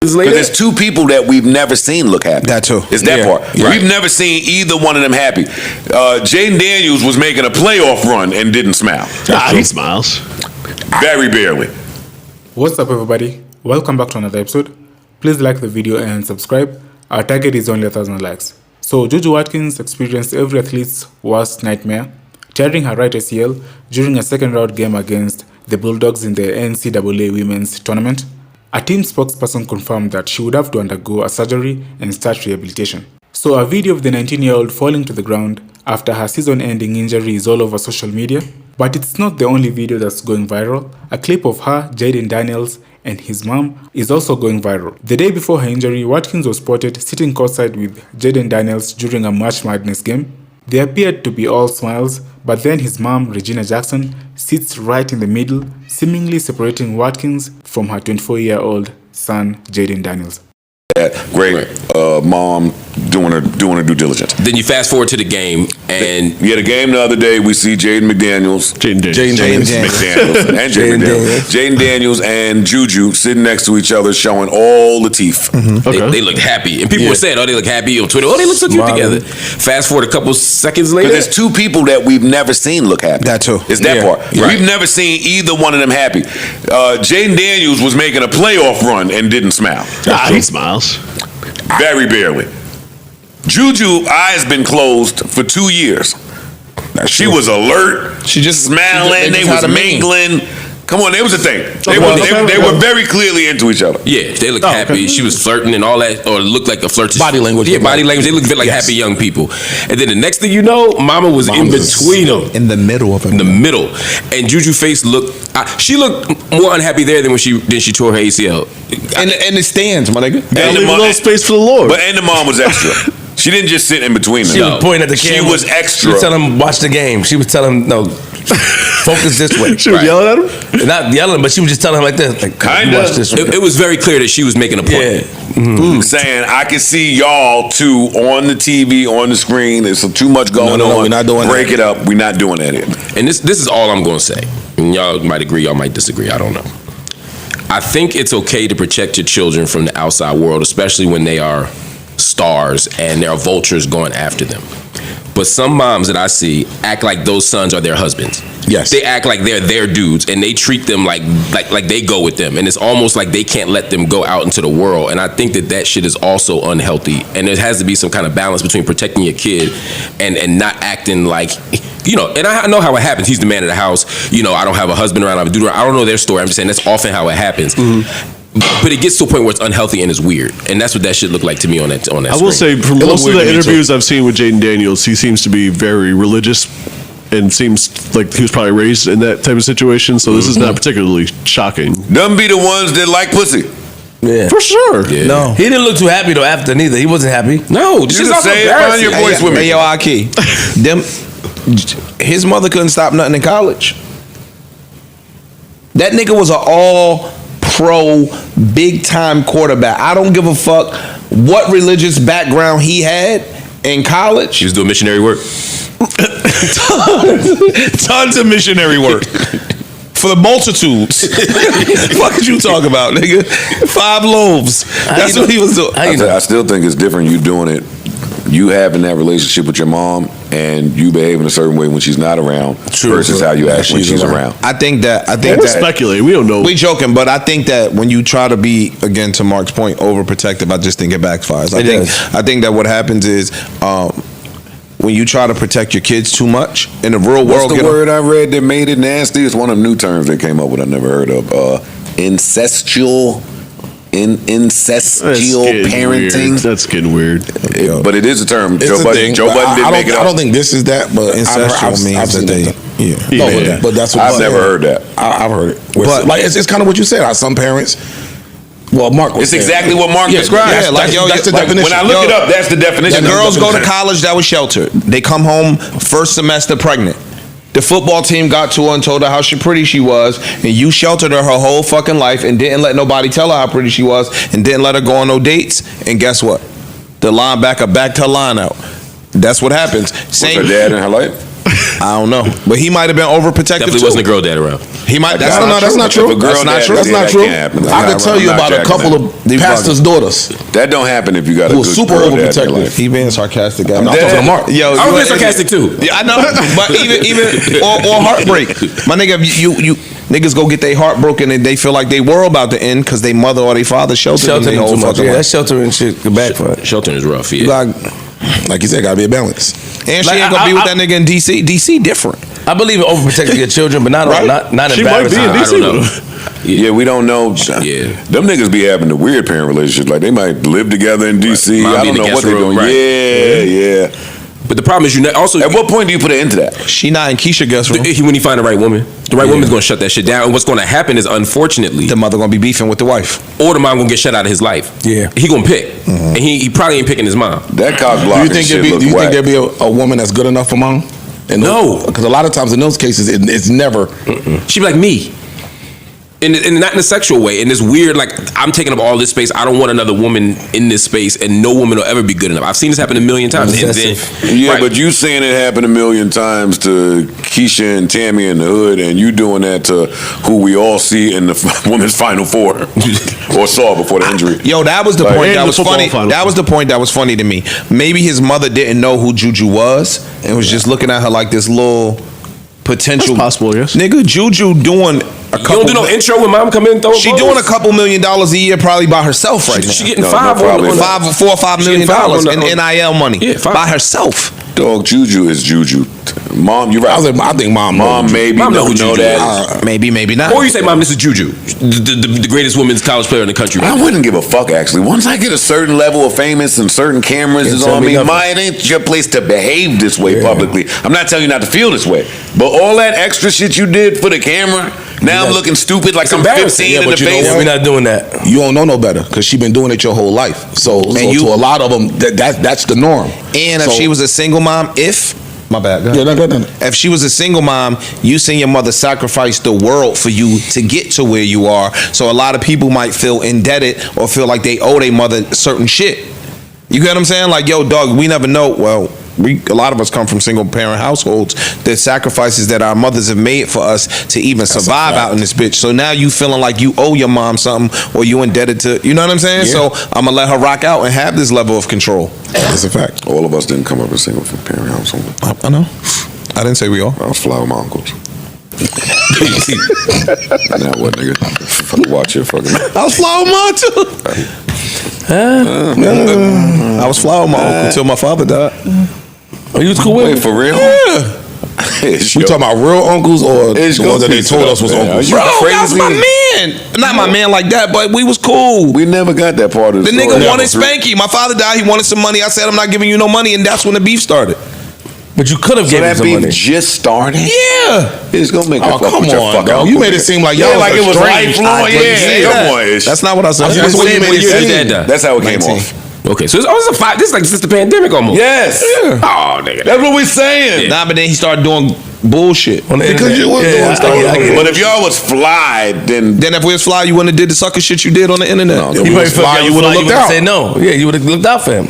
Because there's two people that we've never seen look happy. That too. It's that part. Right. We've never seen either one of them happy. Jayden Daniels was making a playoff run and didn't smile. He smiles. Very barely. What's up, everybody? Welcome back to another episode. Please like the video and subscribe. Our target is only 1,000 likes. So JuJu Watkins experienced every athlete's worst nightmare, tearing her right ACL during a second round game against the Bulldogs in the NCAA Women's Tournament. A team spokesperson confirmed that she would have to undergo a surgery and start rehabilitation. So a video of the 19-year-old falling to the ground after her season-ending injury is all over social media. But it's not the only video that's going viral. A clip of her, Jaden Daniels, and his mom is also going viral. The day before her injury, Watkins was spotted sitting courtside with Jaden Daniels during a March Madness game. They appeared to be all smiles, but then his mom, Regina Jackson, sits right in the middle, seemingly separating Watkins from her 24-year-old son, Jayden Daniels. Great mom doing her due diligence. Then you fast forward to the game, and we had a game the other day. We see Jaden McDaniels, Jaden Daniels, and JuJu sitting next to each other, showing all the teeth. Mm-hmm. Okay. They look happy, and people were saying, "Oh, they look happy on Twitter. Oh, they look so cute together." Fast forward a couple seconds later, there's two people that we've never seen look happy. That too. It's that part. Right. We've never seen either one of them happy. Jaden Daniels was making a playoff run and didn't smile. He smiles. Very barely. JuJu eyes been closed for 2 years. She was alert. She just smiling. They was mingling. Come on, there was a thing. They were very clearly into each other. Yeah, they looked happy. Okay. She was flirting and all that, or looked like a flirtatious. Body language. Yeah, body language. They looked like happy young people. And then the next thing you know, Mama was in between them. In the middle of it. In the middle. And JuJu's face looked, she looked more unhappy there than when she tore her ACL. And it stands, my nigga. And leave a little space for the Lord. But and the mom was extra. She didn't just sit in between them. She was pointing at the camera. She was extra. She was telling him, watch the game. She was telling him, no, focus this way. She was yelling at him? Not yelling, but she was just telling him like this. Like, kind of. It was very clear that she was making a point. Yeah. Mm-hmm. Saying, I can see y'all two on the TV, on the screen. There's too much going on. We're not doing Break it up. We're not doing that here. And this is all I'm going to say. And y'all might agree, y'all might disagree. I don't know. I think it's okay to protect your children from the outside world, especially when they are stars and there are vultures going after them. But some moms that I see act like those sons are their husbands. Yes. They act like they're their dudes, and they treat them like they go with them, and it's almost like they can't let them go out into the world. And I think that shit is also unhealthy, and there has to be some kind of balance between protecting your kid and not acting like, you know, and I know how it happens. He's the man of the house. You know, I don't have a husband around. I have a dude around. I don't know their story. I'm just saying that's often how it happens. Mm-hmm. But it gets to a point where it's unhealthy and it's weird, and that's what that shit looked like to me on that. I will say, from most of the interviews I've seen with Jaden Daniels, he seems to be very religious, and seems like he was probably raised in that type of situation. So this is not particularly shocking. Them be the ones that like pussy. Yeah, for sure. Yeah. No, he didn't look too happy though. After neither, he wasn't happy. No, just say it. Find your voice with me. Hey, yo, Aki, his mother couldn't stop nothing in college. That nigga was an all-pro, big-time quarterback. I don't give a fuck what religious background he had in college. He was doing missionary work. Tons of missionary work. For the multitudes. What could you talk about, nigga? 5 loaves. That's what he was doing. I still think it's different you doing it. You having that relationship with your mom and you behaving a certain way when she's not around versus how you act when she's around. I think that we're speculating. We don't know. We joking, but I think that when you try to be, again, to Mark's point, overprotective, I just think it backfires. I think that what happens is when you try to protect your kids too much in the real world. What's the word I read that made it nasty? It's one of the new terms they came up with I never heard of. Incestual parenting. Weird. That's getting weird. But it is a term. Joe Budden didn't make it up. I don't think this is that, but incestual means that they. Yeah. But that's what I've never heard that. I've heard it. But like it's kind of what you said. Some parents. Well, Mark was saying. Exactly what Mark described. Yeah, that's the definition. When I look it up, that's the definition. The girls go to college that was sheltered. They come home first semester pregnant. The football team got to her and told her how pretty she was, and you sheltered her whole fucking life and didn't let nobody tell her how pretty she was and didn't let her go on no dates. And guess what? The linebacker backed her line out. That's what happens. Was her dad in her life? I don't know, but he might have been overprotective. Definitely too. wasn't a girl dad around. He might. That's not true. If a girl That's not dad true. did, That's not that true. can't happen. I could tell you I'm not about a jacking couple that. of pastors' daughters That don't happen if you got a who are good super girl dad in your overprotective. life. He being sarcastic. I'm talking to Mark. Yo, I you was an being sarcastic idiot. too. Yeah, I know. But even or heartbreak. My nigga, you niggas go get their heart broken and they feel like they were about to end because they mother or their father sheltered them Sheltering their whole too much. fucking Yeah, that life. sheltering shit could backfire. Sheltering is rough. You Yeah. like you said, gotta be a balance. And she Like, ain't gonna be with I- that nigga in DC. DC different. I believe in overprotecting your children, but not Right? not She might be embarrassing. in I DC don't know. with him. Yeah, we don't know. Yeah. Them niggas be having the weird parent relationships. Like they might live together in DC. Mom I be in don't the know what guest they're room, doing. right. Yeah. But the problem is also At what point do you put an end to that? She not in Keisha guest room. when you find the right woman, the right woman's gonna shut that shit down. And what's gonna happen is, unfortunately, The mother gonna be beefing with the wife. or the mom gonna get shut out of his life. Yeah. He gonna pick, and he probably ain't picking his mom. That cock Do blocking you think shit do look you whack. think there'd be a woman that's good enough for mom? No. Because a lot of times in those cases, it's never. She'd be like me. And not in a sexual way, in this weird, like, I'm taking up all this space. I don't want another woman in this space, and no woman will ever be good enough. I've seen this happen a million times. And then, Yeah, right. but you saying it happened a million times to Keisha and Tammy in the hood, and you doing that to who we all see in the women's Final Four or saw before the injury. Yo, that was the Like, point and that the was football funny. final. That was the point that was funny to me. Maybe his mother didn't know who JuJu was and was just looking at her like this little potential. That's possible, yes. Nigga, JuJu doing a You couple. don't do no intro when mom come in and throw She doing a couple $1 million a year probably by herself right now. She getting No, five no, probably on not. $4 or $5 She million getting five on in the- NIL money Yeah, five. by herself. Dog, JuJu is JuJu. Mom, you're right. I think mom. Mom maybe Mom know don't who know JuJu that. Maybe not. Or you say, Mom, this is JuJu, the greatest women's college player in the country. Right I now. wouldn't give a fuck actually. Once I get a certain level of famous and certain cameras is tell on me me, nothing. it ain't your place to behave this way publicly. I'm not telling you not to feel this way, but all that extra shit you did for the camera, now I'm looking stupid like It's I'm embarrassing. 15 Yeah, in but the you know face. what? We're not doing that. You don't know no better because she been doing it your whole life. So you- to a lot of them, that's the norm. And if So- she was a single mom, my bad. Go ahead. Yeah, no. If she was a single mom, you seen your mother sacrifice the world for you to get to where you are. So a lot of people might feel indebted or feel like they owe their mother certain shit. You get what I'm saying? Like, yo, dog, we never know. Well, a lot of us come from single parent households. The sacrifices that our mothers have made for us to even survive out in this bitch. So now you feeling like you owe your mom something or you indebted to, you know what I'm saying? Yeah. So I'm gonna let her rock out and have this level of control. That's a fact. All of us didn't come up in single parent household. I know. I didn't say we all. I was fly with my uncles. Now what, nigga? Fucking watch your fucking. I was fly with mine too. I was fly with my uncle until my father died. Oh, you was cool with Wait, me? for real? Yeah. We talking about real uncles or It's the ones that they gonna told piss us was it up, man. uncles? You Bro, that was crazy? my man. Not my man like that, but we was cool. We never got that part of the The story. nigga wanted Spanky. My father died. He wanted some money. I said, I'm not giving you no money, and that's when the beef started. But you could have So given that some beef money. just started? Yeah. It's gonna make Oh, a fuck come with your on, fucking dog. uncle. You made it seem like y'all like it was estranged. lifelong. I didn't say Yeah, that. come on. Ish. That's not what I said. That's what you made it Your seem. dad died. That's how it came 19. off. Okay, so it's a five. This is like since the pandemic almost. Yes. Oh, nigga. That's what we're saying. Nah, but then he started doing bullshit. On the Because internet. you was doing stuff. I get it. But if y'all was fly, then Then if we was fly, you wouldn't have did the sucker shit you did on the internet. No, You we probably was felt fly, like you would've looked out. Say no. Yeah, you would have looked out for him.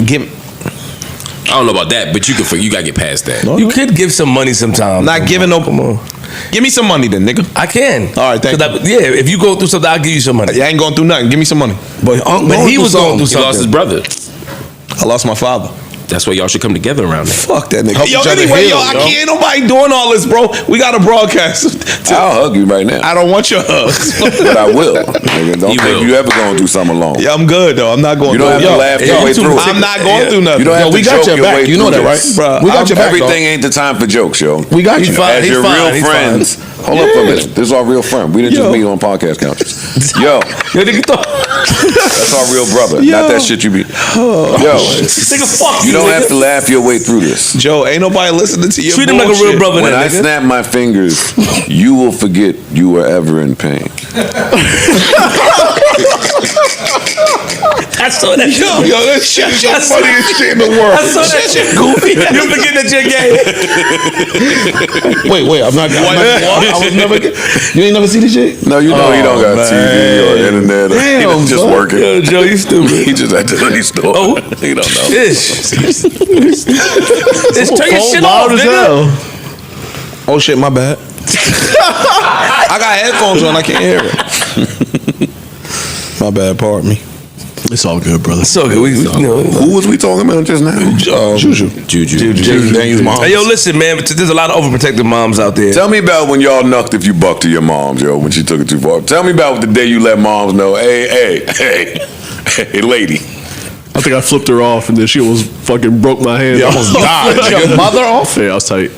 Give, I don't know about that, but you gotta get past that. You could give some money sometimes. not giving no. Come on. Give me some money then, nigga. I can. All right, thank 'Cause yeah, if you go through something, I'll give you some money. I ain't going through nothing. Give me some money. But He was going through He lost his something. brother. I lost my father. That's why y'all should come together around that. Fuck that nigga. Help Yo, each other anyway, heal, I yo. can't. Ain't nobody doing all this, bro. We got a broadcast. I'll hug you right now. I don't want your hugs. But I will. Nigga, don't You think will. you ever going through something alone. Yeah, I'm good though. I'm not going. You don't have through to laugh your yo, way through it. I'm not going through nothing. You don't have Yo, we to got joke your your back. way You know through that, right? this. Bruh, We got your back, Everything ain't the time for jokes, yo. We got you. He's fine. As He's your fine. real He's friends. Hold up for a minute. This is our real friend. We didn't Yo. just meet on podcast couches. Yo, Yo, nigga, that's our real brother. Not that shit you be. Yo, nigga, fuck you don't have nigga. to laugh your way through this. Joe, ain't nobody listening to you. Treat him like a real brother. When then, I nigga. snap my fingers, you will forget you were ever in pain. I saw that shit. Yo, that shit is the I saw- funniest shit in the world. I saw that shit goofy. You forget that you're gay. Wait, I'm not. I was never. You ain't never see this shit? No, you know he don't got TV or internet. Or he Damn, just son. working. Yo, Joe, you stupid. He just at the hoodie store. Oh. He don't know. Ish. Turn your shit off, Loud as nigga. hell. Oh shit, my bad. I got headphones on, I can't hear it. My bad, pardon me. It's all good, brother. So good. Who was we talking about just now? JuJu. JuJu. Daniel's mom. Hey, yo, listen, man. There's a lot of overprotective moms out there. Tell me about when y'all knucked if you bucked to your moms, yo, when she took it too far. Tell me about the day you let moms know, hey, lady. I think I flipped her off, and then she almost fucking broke my hand. You almost died. Your mother off? Yeah, I was tight.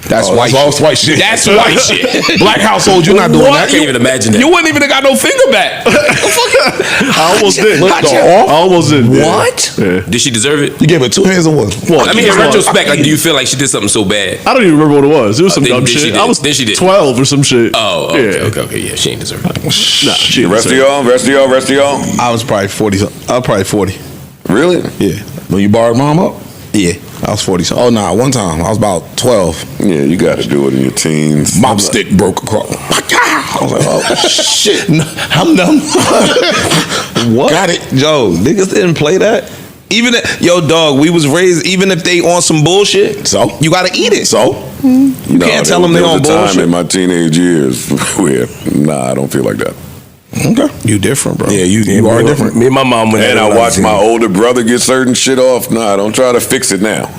That's white shit. That's white shit. Black household, you're not doing that. I can't even imagine that. You wouldn't even have got no finger back. I almost did. Off? I almost did. What? Yeah. Did she deserve it? You gave her 2 hands or one? I mean, in retrospect, like, do you feel like she did something so bad? I don't even remember what it was. It was some then- dumb then she shit. did. I was Then she did. 12 or some shit. Oh, okay, yeah, she ain't deserve it. Nah, she The rest of y'all? I was probably 40. I was probably 40. Really? Yeah. When you borrowed mom up? Yeah. I was 40. Oh, nah. One time I was about 12. Yeah, you got to do it in your teens. Mop stick broke across. I was like, oh shit. I'm dumb. What? Got it. Yo, niggas didn't play that. Even yo, dog, we was raised, even if they on some bullshit, so you gotta eat it. So you can't tell them they on There was a time bullshit. in my teenage years where, I don't feel like that. Okay. You different, bro. Yeah, you Me are and- different. Me and my mom went And at it I when watched was my young. older brother get certain shit off. Nah, don't try to fix it now.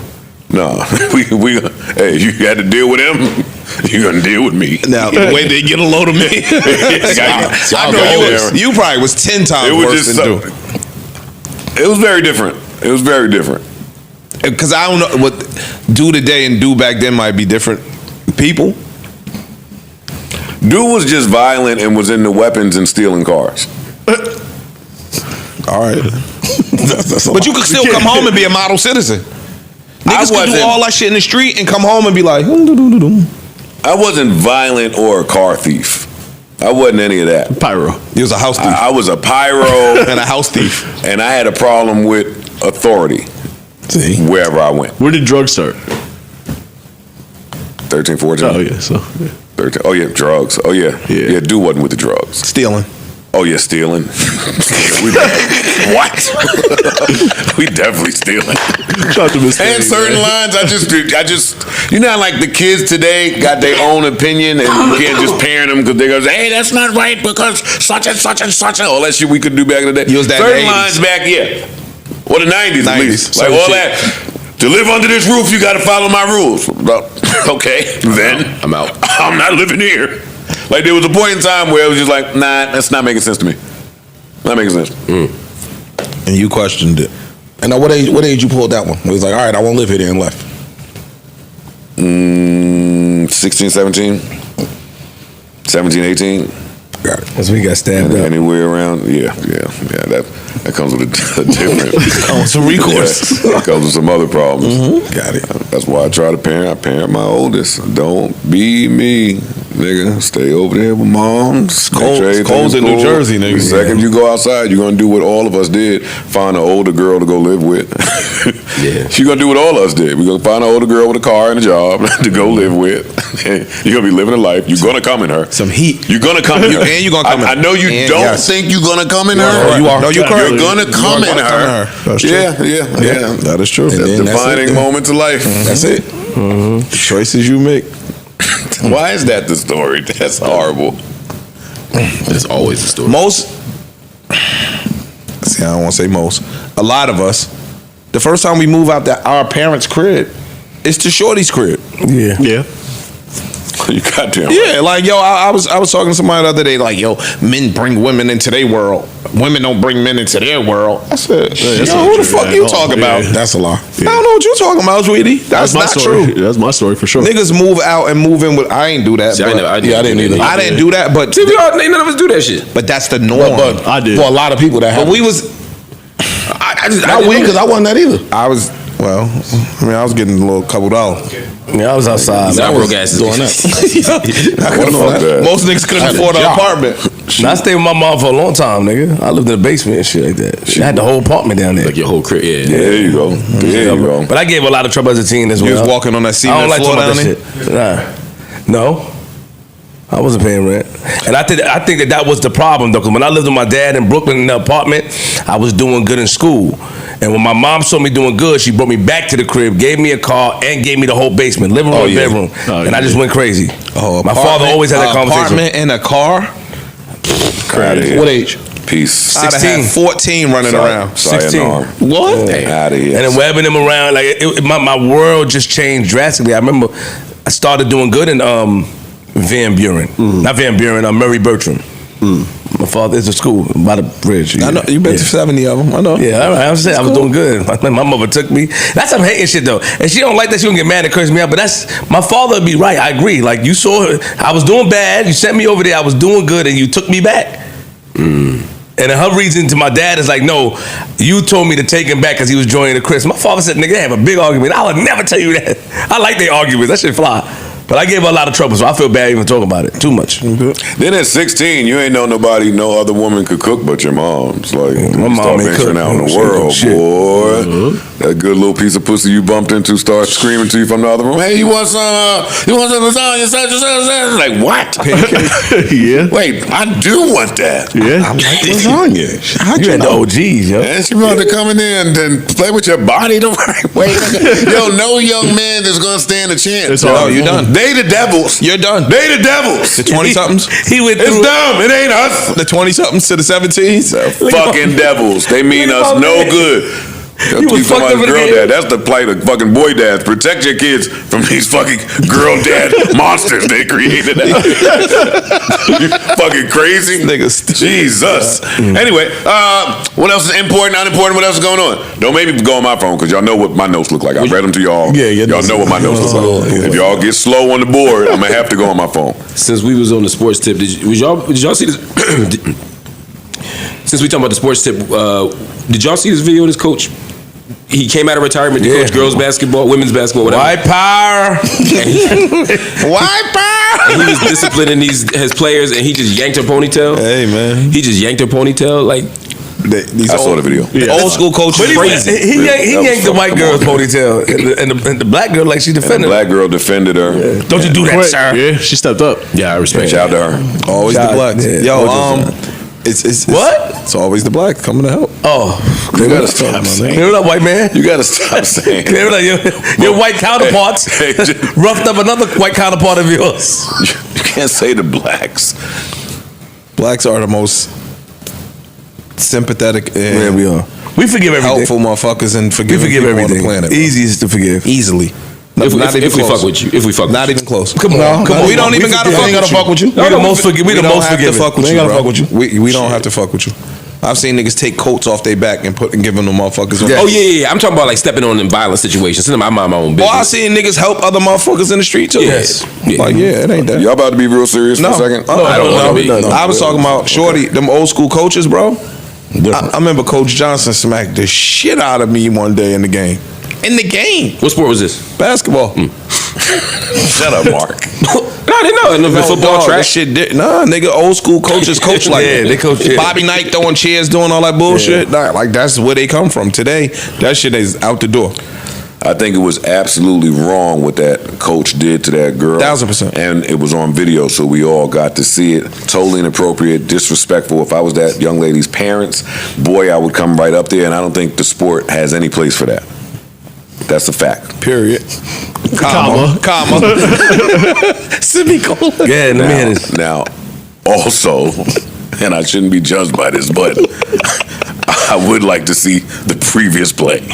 Nah, we hey, you had to deal with him. You gonna deal with me. Now the way they get a load of me, I know you probably was 10 times It was worse just than dude. It was very different. It was very different. Because I don't know what do today and do back then might be different people. Dude was just violent and was into weapons and stealing cars. All right, but you could still come home and be a model citizen. Niggas could do wasn't- all that shit in the street and come home and be like, I wasn't violent or a car thief. I wasn't any of that. Pyro. he was a house thief I was a pyro and a house thief. and I had a problem with authority See, wherever I went. Where did drugs start? 13, 14. Oh, yeah. So, yeah. 13. Oh, yeah, drugs. Oh, yeah. Yeah. Yeah, dude wasn't with the drugs. stealing. Oh, yeah, stealing. What? We definitely stealing. Shout out to Miss And Thing, certain man. lines, I just, you know, how, like the kids today got their own opinion, and you can't just parent them because they go, hey, that's not right because such and such and such and all that shit we could do back in the day. You was that in certain the 80s. lines back, yeah, or the 90s at 90s, least, like certain all shit. that. To live under this roof, you got to follow my rules. Okay, then I'm out. I'm not living here. Like there was a point in time where it was just like, nah, that's not making sense to me. Not making sense. And you questioned it. And now what age you pulled that one? It was like, all right, I won't live here then and left. 16, 17, 17, 18. Got it. That's when he got stabbed up. Anywhere around, yeah. That comes with a different. Comes with recourse. Yeah, it comes with some other problems. Got it. That's why I try to parent. I parent my oldest. Don't be me, nigga. Stay over there with mom. It's cold in New Jersey, nigga. The second you go outside, you're gonna do what all of us did: find an older girl to go live with. Yeah. You're gonna do what all of us did. We're gonna find an older girl with a car and a job to go live with. You're gonna be living a life. You're gonna come in her. Some heat. You're gonna come in her. And you're gonna come in I her. know you And don't yes. think you're gonna come in You her. are. You are. No, you're correct. You're gonna come in her. That's true. Yeah. That is true. That's And then that's defining it. moments of life. That's it. The choices you make. Why is that the story? That's horrible. That's always the story. Most, see, I don't want to say most. A lot of us, the first time we move out our parents' crib, it's to Shorty's crib. Yeah. Yeah. You goddamn right. Yeah, like yo, I was talking to somebody the other day, like yo, men bring women into their world. Women don't bring men into their world. I said, that's yo, not who the true, fuck man. you Oh, talking yeah. about? That's a lie. Yeah. I don't know what you talking about, sweetie. That's my not story. true. That's my story for sure. Niggas move out and move in with. I ain't do that. See, I but- didn't either. I didn't do that, but See, none of us do that shit. but that's the norm. But I did. for a lot of people that But happen. we was. I just Not we, because I wasn't that either. I was. Well, I mean, I was getting a little couple dollars. Yeah, I was outside. I man. broke asses. doing that. I couldn't fuck afford that. Most niggas couldn't I had a afford an job. apartment. I stayed with my mom for a long time, nigga. I lived in the basement and shit like that. I had the whole apartment down there. Like your whole crib, yeah. There you go. There you go. But I gave a lot of trouble as a teen as well. You was walking on that I cement don't like floor talking down about there? that shit. Nah. No. I wasn't paying rent. And I think that was the problem, though, because when I lived with my dad in Brooklyn in the apartment, I was doing good in school. And when my mom saw me doing good, she brought me back to the crib, gave me a car, and gave me the whole basement, living room, bedroom. And I just went crazy. Oh, my father always had that conversation. Apartment and a car. Crazy. What age? Peace. 16, 14 running around. 16. What? Out of here. And then webbing them around, like my world just changed drastically. I remember I started doing good in Van Buren, not Van Buren, Murray Bertram. My father is a school by the bridge. I know you been to 70 of them. I know. Yeah, I was doing good. My mother took me. That's some hating shit though, and she don't like that. She don't get mad and curse me out. But that's my father would be right. I agree. Like you saw her, I was doing bad. You sent me over there. I was doing good, and you took me back. And her reason to my dad is like, no, you told me to take him back because he was joining the Chris. My father said, nigga, they have a big argument. I would never tell you that. I like their arguments. That shit fly. But I gave her a lot of trouble, so I feel bad even talking about it. Too much. Then at 16, you ain't know nobody, no other woman could cook but your mom's. Like, my mom start ain't venturing cook. out in the She world, cook shit. boy. That good little piece of pussy you bumped into starts screaming to you from the other room. Hey, you want some lasagna? Like, what? Yeah. Wait, I do want that. Yeah. I'm like lasagna. You had the OGs, yo. And she about to come in there and play with your body the right way. Yo, no young man is gonna stand a chance. It's all you done. They the devils. You're done. They the devils. The 20-somethings? He went It's through. dumb. It ain't us. The 20-somethings to the 17s? Fucking devils. They mean Look at us my no man. good. You was fucked up in the girl game. dad. That's the plight of fucking boy dads. Protect your kids from these fucking girl dad monsters they created. You fucking crazy Niggas. Jesus. Anyway, what else is important, not important? What else is going on? Don't make me go on my phone because y'all know what my notes look like. I read them to y'all. Yeah, your y'all notes know what my notes look like. If y'all get slow on the board, I'm gonna have to go on my phone. Since we was on the sports tip, did y'all see this? Since we talking about the sports tip, did y'all see this video of this coach? He came out of retirement to coach girls basketball, women's basketball, whatever. White power. White power. And he was disciplining his players, and he just yanked her ponytail. Hey, man. He just yanked her ponytail. Like, I saw the video. Old school coach But is crazy. he yanked the white girl's ponytail, and the black girl like she And the defended. black girl defended her. Don't you do that, Quick. sir? Yeah, she stepped up. yeah, I respect. Shout out to her. Always the Shout- black. yeah, Yo, gorgeous, it's What? It's always the black coming to help. Oh, You gotta stop saying. clear it up, white man. You gotta stop saying. Clear it up. Your white counterparts Hey, just- roughed up another white counterpart of yours. You can't say the blacks. Blacks are the most sympathetic and Yeah, we are. We forgive everything. helpful motherfuckers and We forgiving forgive people everything. on the planet. bro. Easiest to forgive. Easily. If we close. fuck with you, if we fuck with Not you. even close. Come on, come on. We don't even gotta forgive. fuck We ain't with gotta fuck with you. We the most forgiving. We the don't most have to forgiving. fuck with We you, ain't gotta bro. fuck with you. We don't have to fuck with you. I've seen niggas take coats off their back and give them to motherfuckers. Yeah. Oh yeah. I'm talking about like stepping on in violent situations. Since I mind my own Boy, I business. seen niggas help other motherfuckers in the street too. Yes. Yeah. Like, yeah, it ain't that. Y'all about to be real serious No, for a second? I don't wanna be. I was talking about Shorty, them old school coaches, bro. I remember Coach Johnson smacked the shit out of me one day in the game. In the game, What sport was this? basketball. Shut up, Mark. No, I didn't know. In the No, football dog, track. that shit nah, nigga, old school coaches coach like Yeah, that. they coach, yeah. Bobby Knight throwing chairs, doing all that bullshit. Nah, like that's where they come from. Today, that shit is out the door. I think it was absolutely wrong what that coach did to that girl. 1000%. And it was on video, so we all got to see it. Totally inappropriate, disrespectful. If I was that young lady's parents, boy, I would come right up there, and I don't think the sport has any place for that. That's a fact. Period. Comma. Semicolon. Yeah, let me hear this. Now, also, and I shouldn't be judged by this, but I would like to see the previous play.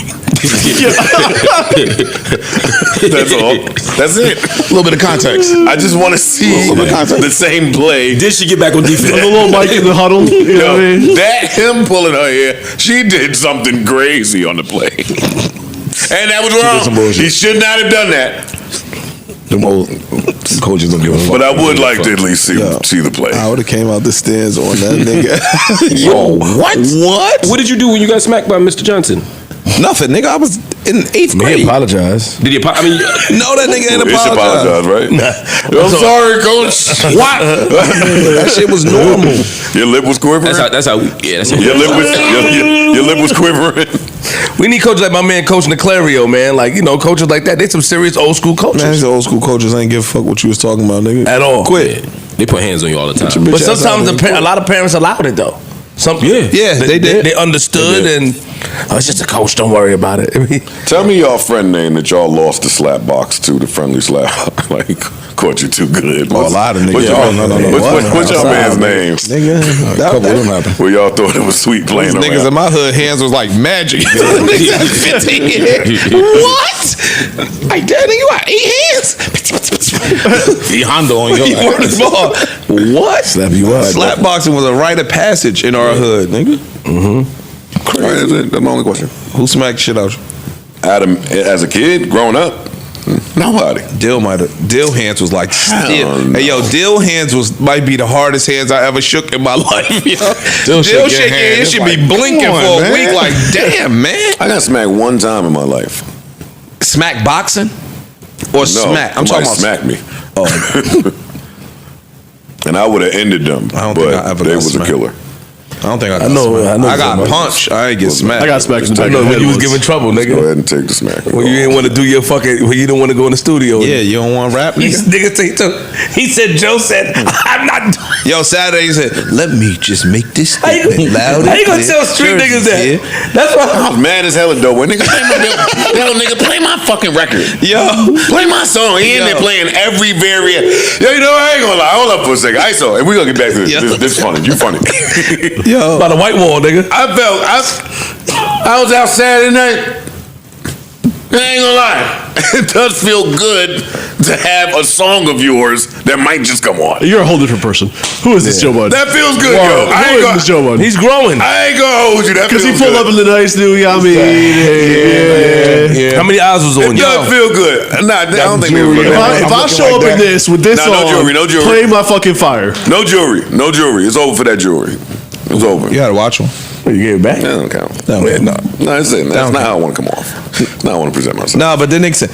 That's all. That's it. A little bit of context. I just want to see the same play. Did she get back on defense? The little Mike in the huddle. You know what I mean? That him pulling her hair, she did something crazy on the play. And that was some wrong. bullshit. He should not have done that. Them old coaches don't give a fuck. But I would like to at least see the play. I would have came out the stands on that nigga. Yo, what? What? What did you do when you got smacked by Mr. Johnson? Nothing, nigga. I was in 8th He grade. apologized. Did he? I mean, No, that nigga ain't You should apologize. apologize, right? I'm sorry, coach. What? That shit was normal. Your lip was quivering? that's how. Yeah, that's how. Your lip was quivering? We need coaches like my man coaching the Clario, man. Like, you know, coaches like that. They some serious old school coaches. Man, these old school coaches ain't give a fuck what you was talking about, nigga. At all. Quit. They put hands on you all the time. But sometimes a lot of parents allowed it though. Yeah. Yeah, they did. They understood and Oh, it's just a coach. Don't worry about it. Tell me y'all friend name that y'all lost the slap box to, the friendly slap. Like, caught you too good. Oh, a lot of niggas. What's What's your man's name? Nigga, a couple of them happened. Well, y'all thought it was sweet playing Those niggas in around. my hood hands was like magic. Niggas had 15 hands. What? Like, that nigga, you got 8 hands? He Hondo on You your want the ball. What? Slap you up. Slap boxing was a rite of passage in our hood, nigga. All right, that's my only question. Who smacked shit out you? Adam, as a kid, growing up, nobody. Dill hands was like Hell no. Hey yo, Dill hands might be the hardest hands I ever shook in my life. Yo. Dill shake shake your your hand. hand, should It's be like, blinking come on, for a man. week. Like, damn, man. I got smacked one time in my life. Smack boxing or No, smack? I'm talking somebody about smacked me. And I would have ended them, I don't think I but ever they got was a smacked. killer. I don't think I got I know smacked. I got somebody. punched. I ain't get smacked. I got smacked in the I back know of the when head you was once. giving trouble, Go nigga. ahead and take the smack. When you didn't want to do your fucking, when you didn't want to go in the studio. Yeah, you don't want rap, These nigga? niggas say too. He said, Joe said, I'm not. Yo, Saturday he said, let me just make this How you, statement loud. how you gonna and tell clear. street niggas Jersey, that? That's why. I was mad as hell at Doe. Nigga, play my yo, nigga, play my fucking record. Yo. Play my song. He in there Yo. playing every variant. Yo, you know, I ain't gonna lie. Hold up for a second. ISO. And we gonna get back to this. Yo. This funny. You funny. Yo. By the white wall, nigga. I was out Saturday night. I ain't gonna lie. It does feel good to have a song of yours that might just come on. You're a whole different person. Who is this Joe Budden? That feels good, Who yo. I ain't is this Joe Budden? He's growing. I ain't gonna hold you. That Because he feels pulled good. up in the nice new, you know what I mean? Yeah. How many eyes was on It you? does feel good. Nah, I don't think they were If I show up in this with this Nah, no on, jewelry, no jewelry. play my fucking fire. No jewelry. No jewelry. It's over for that jewelry. It's over. You gotta watch him. You gave it back? That don't count. That don't count. No, that's not how I want to come off. That's not how I want to present myself. Nah, but then nigga said,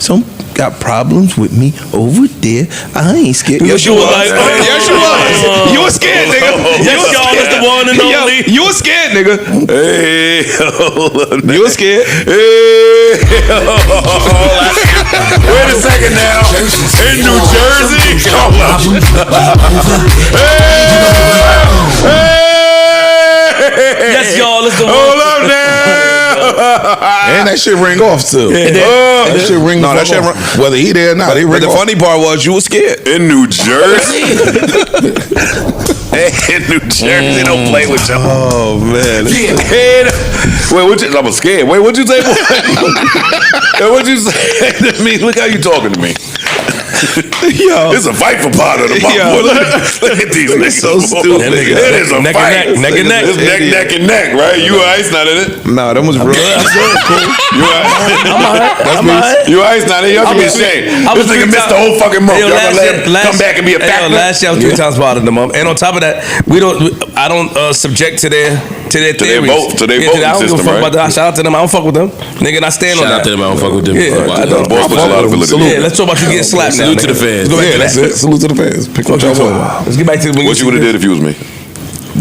some got problems with me over there. I ain't scared. Yes, you was. Yes, you was. You was scared, nigga. Yes, y'all is the one and Yo, only. you was scared, nigga. Hey, hold on. You was scared. Hey, wait a second now. In New Jersey? Hey! Yes, y'all is the one. Hold up now. And that shit ring off too. That shit ring No, that shit off. Whether he there or not, he But ring the off. funny part was you was scared. In New Jersey? Hey, in New Jersey, don't play with y'all. Oh man. Hey, wait, what you, I was scared. Wait, what'd you say? What'd you say to me? Look how you talking to me. Yo. It's a fight for Potter tomorrow. Yo. Look at these niggas. so stupid. That nigga- It is a neck and fight. neck, neck and neck. It's neck and neck, right? You ice not in it. Nah, that was real. You ice. You ice not in it. Y'all can be ashamed. I was This nigga 3 missed the whole fucking month. Yo, Y'all gonna let him come back and be a Hey, yo, factor? last year I was 3 times part of the month, and on top of that, I don't subject to their their theories. vote- to their voting I don't give a system, fuck right? about that. Shout out to them. I don't fuck with them, nigga. And I stand on Shout that. out to them. I don't fuck with them. Yeah, Wow. I don't. The boss puts a lot of validity. Yeah, let's talk about you getting slapped now. Salute to nigga. the fans. Let's go back Yeah, to that's that. it. Salute to the fans. Pick what y'all want. Let's get back to when What you would have did if you was me?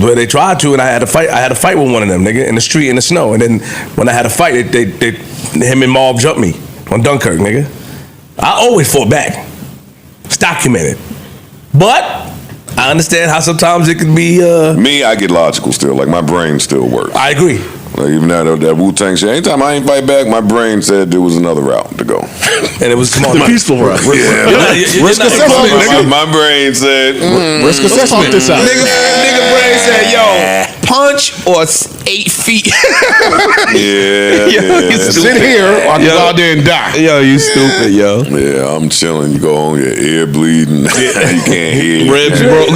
Well, they tried to, and I had to fight. I had to fight with one of them, nigga, in the street in the snow. And then when I had to fight, him and Marv jumped me on Dunkirk, nigga. I always fought back. It's documented. But I understand how sometimes it can be. Me, I get logical still. Like my brain still works. I agree. Like even now that Wu-Tang shit. Anytime I ain't fight back, my brain said there was another route to go. And it was come on, The man. peaceful route. Risk assessment, nigga. My brain said, Risk Let's talk assessment. this out. Nigga brain said, yo, punch or 8 feet. yeah, yeah. Sit here or I can go out there and die. Yo, you stupid, yo. Yeah, I'm chilling. You go on, your ear bleeding. You can't hear. Ribs broke.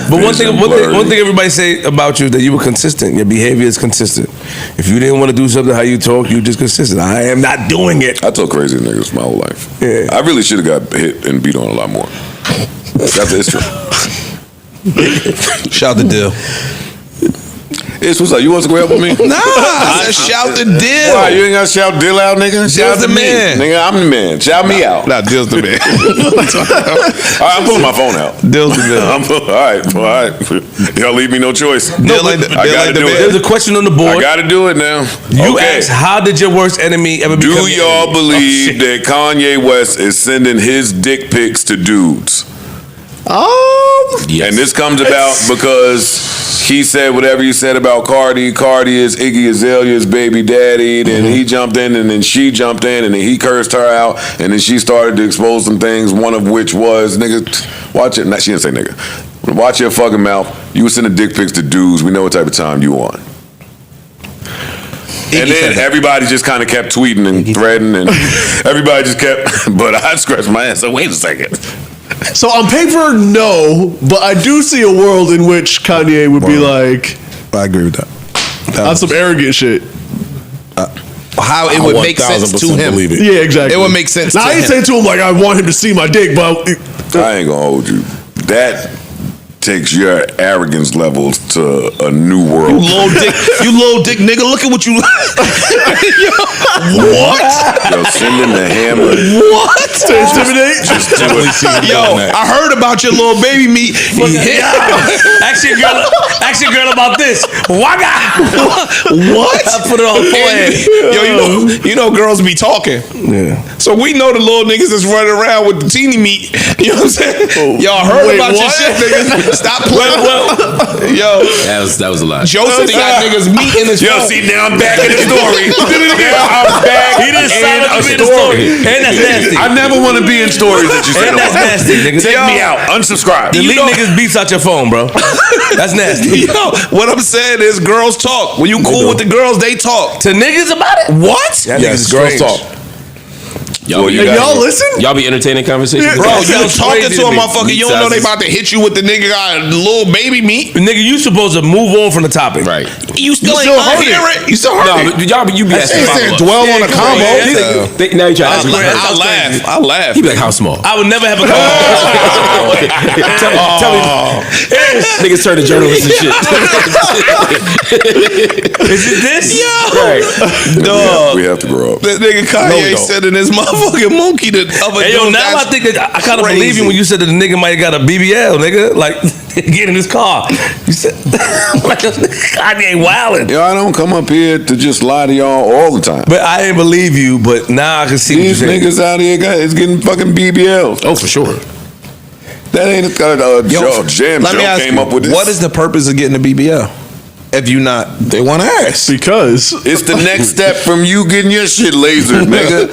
But one thing everybody say about you is that you were consistent. Your behavior is consistent. If you didn't want to do something how you talk, you just consistent. I am not doing it. I told crazy niggas my whole life. Yeah. I really should have got hit and beat on a lot more. That's the history. Shout the deal. It's what's up? You want to go help with me? Nah, I said shout the deal. Why you ain't gotta shout Dill out, nigga? Shout the to me. man. Nigga, I'm the man. Shout me out. Nah, Dill's the man. All right, I'm pulling my phone out. Dill's the man. All right. Y'all leave me no choice. Dill like the, I Dill gotta like the do man. There's a question on the I board. gotta do it now. You okay. asked, how did your worst enemy ever become Do your y'all enemy? believe Oh, shit. that Kanye West is sending his dick pics to dudes? Yes. And this comes about because he said whatever he said about Cardi. Cardi is Iggy Azalea's baby daddy. Then he jumped in, and then she jumped in, and then he cursed her out, and then she started to expose some things. One of which was, nigga, watch it. Not, she didn't say nigga. Watch your fucking mouth. You were sending dick pics to dudes. We know what type of time you on. And then everybody just kind of kept tweeting and threading, and everybody just kept. But I scratched my ass. So wait a second. So on paper, no, but I do see a world in which Kanye would be like, I agree with that. on some arrogant shit. How it would make sense to him. Believe it. Yeah, exactly. It would make sense now, to I ain't him. saying to him like I want him to see my dick, but I ain't gonna hold you. That takes your arrogance levels to a new world. You little dick nigga. Look at what you. What? Yo, sending the hammer. What? to intimidate. Just do it. Yo, I heard about your little baby meat. Ask your girl about this. Wagga. What? I put it on the forehead. Yo, you know girls be talking. Yeah. So we know the little niggas that's running around with the teeny meat. You know what I'm saying? Y'all heard Wait, about your what? shit, niggas. Stop playing. Yo, That was a lot. Joe said he got niggas meat in his phone. See, now I'm back in the story. Now I'm back He didn't sign up to be in the story. And that's nasty. I never want to be in stories that you say. And that's nasty, nigga. Take me out. Unsubscribe. Delete niggas beats out your phone, bro. That's nasty. Yo, what I'm saying is girls talk. When you cool with the girls, they talk. To niggas about it? What? Yes, girls talk. Y'all, you And got y'all it. listen? y'all be entertaining conversations? Bro, That you sounds talking crazy to a to me. motherfucker, you don't know they about to hit you with the nigga got a little baby meat. Nigga, you supposed to move on from the topic. Right. You still ain't still heard heard it. You still heard No, it. but y'all, you be asking Saying follow-ups. dwell on a combo. Now you try to ask me. I laugh. I laugh. He be like, how small? I would never have a conversation. Tell me. Niggas turn to journalists and shit. Is it this? Right. Dog. We have to grow up. That nigga Kanye said in his motherfucking monkey the other Hey, yo, dude, now I that's think that I kind of crazy. believe you when you said that the nigga might have got a BBL, nigga. Like, get in his car. You said, like, Kanye wildin'. Yo, I don't come up here to just lie to y'all all the time. But I didn't believe you, but now I can see These what you're saying. niggas out here is getting fucking BBLs. Oh, for sure. That ain't Jam Let me Joe ask came you, up with this. what is the purpose of getting a BBL? If you not, They want ass. Because It's the next step from you getting your shit lasered, nigga.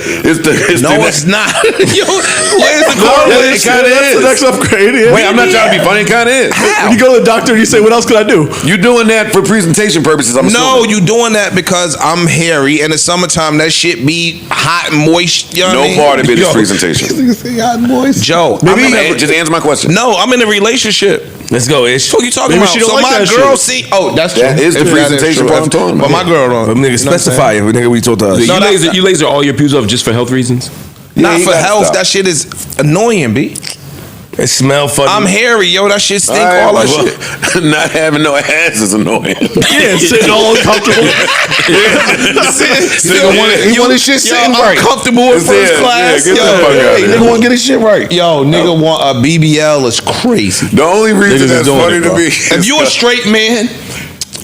no, it's not. Yo, where's the It correlation? kind of that's the is. next upgrade. Yeah. Wait, I'm not trying to be funny. It kind of is. You go to the doctor and you say, "What else can I do?" You doing that for presentation purposes? I'm No, assuming. you doing that because I'm hairy, and in the summertime that shit be hot and moist. You know what I mean? No part of it is Yo, presentation. Joe, Just answer my question. no, I'm in a relationship. Let's go, Ish. What you talking Maybe about? she don't So like my that girl shit. see. Oh, that's true. That is the If presentation true. part I'm talking But about. my girl don't. But nigga, specify it. Nigga, we talk to us. You laser all your pubes off just for health reasons? Not he for gotta health. stop. That shit is annoying, B. It smell funny. I'm hairy, yo. That shit stink. All All right, that well, shit. Not having no ass is annoying. Yeah, sitting all uncomfortable. He want his shit sitting right. I'm comfortable in first class. get the fuck out of here. Nigga want to get his shit right. Yo, nigga want a BBL is crazy. The only reason Niggas is that's doing funny it, to bro. me If you a straight man,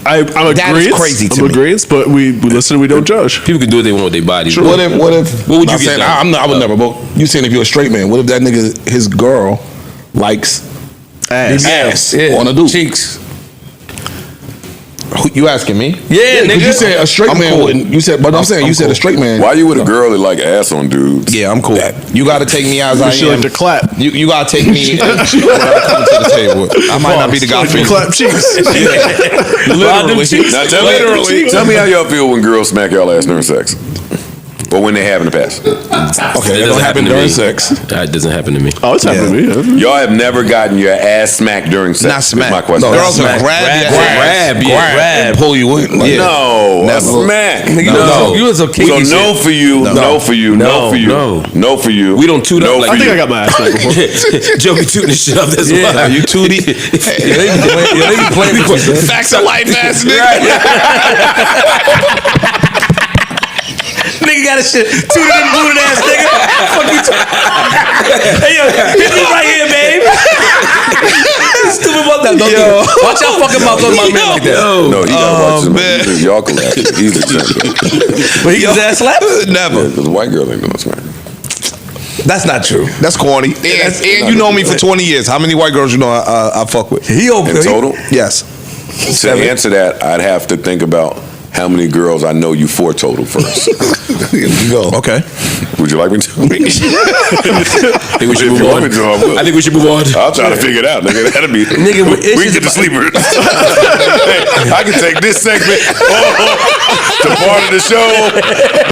I'm That is agreeing. crazy to I'm me. agreeing, but we listen. We don't judge. People can do what they want with their bodies. What if? What would you I'm get saying, done? I'm not, I would never. But you saying if you're a straight man, what if that nigga, his girl, likes ass Yeah. on a dude? Cheeks. you asking me? Yeah, Yeah, nigga. because you said a straight I'm man cool. wouldn't. You said, but I'm saying you said a straight man. Why you with a girl that like ass on dudes? Yeah, I'm cool. You got to take me as I She am. like to clap. You got to take me when I come to the table. I might not be the guy for you. Clap cheeks. Literally. Now tell me how y'all feel when girls smack y'all ass during sex, or when they have in the past. Okay, It that don't happen to during me. sex. That doesn't happen to me. Oh, it's happened to me. Y'all have never gotten your ass smacked during sex. Not is smack. my question. No, Girls will smack. grab your Grab, ass. yeah. And pull you in. Like, No, Never. a smack. Nigga, No. you was a kinky So no shit. for you, no for you, no for you, No. no for you. We don't tune up no like for I think you. I got my ass smacked before. Joe be tuning this shit up. That's Yeah, why. You tootie. They be playing with you, son. Facts of life, ass nigga. Nigga got a shit. Tooted and booted ass nigga. Fuck you. Hey, yo, hit me right here, babe. Stupid about that. Don't do it. Watch your fucking mouth on my man like that. No, he gotta watch his man. mouth. Y'all can laugh. He's exempt. But he gets his ass slapped? Never. Because a white girl ain't doing smack. That's not true. That's corny. And you know me for 20 years. How many white girls you know I fuck with? He open. In total? Yes. To answer that, I'd have to think about how many girls I know you for total first. Here we go. Okay. Would you like me to? I think we should If move you on. want me to, I will. I think we should move on. I'll try to figure it out, nigga. That'll be. Nigga, we it's can get the just sleepers. Hey, I can take this segment to part of the show.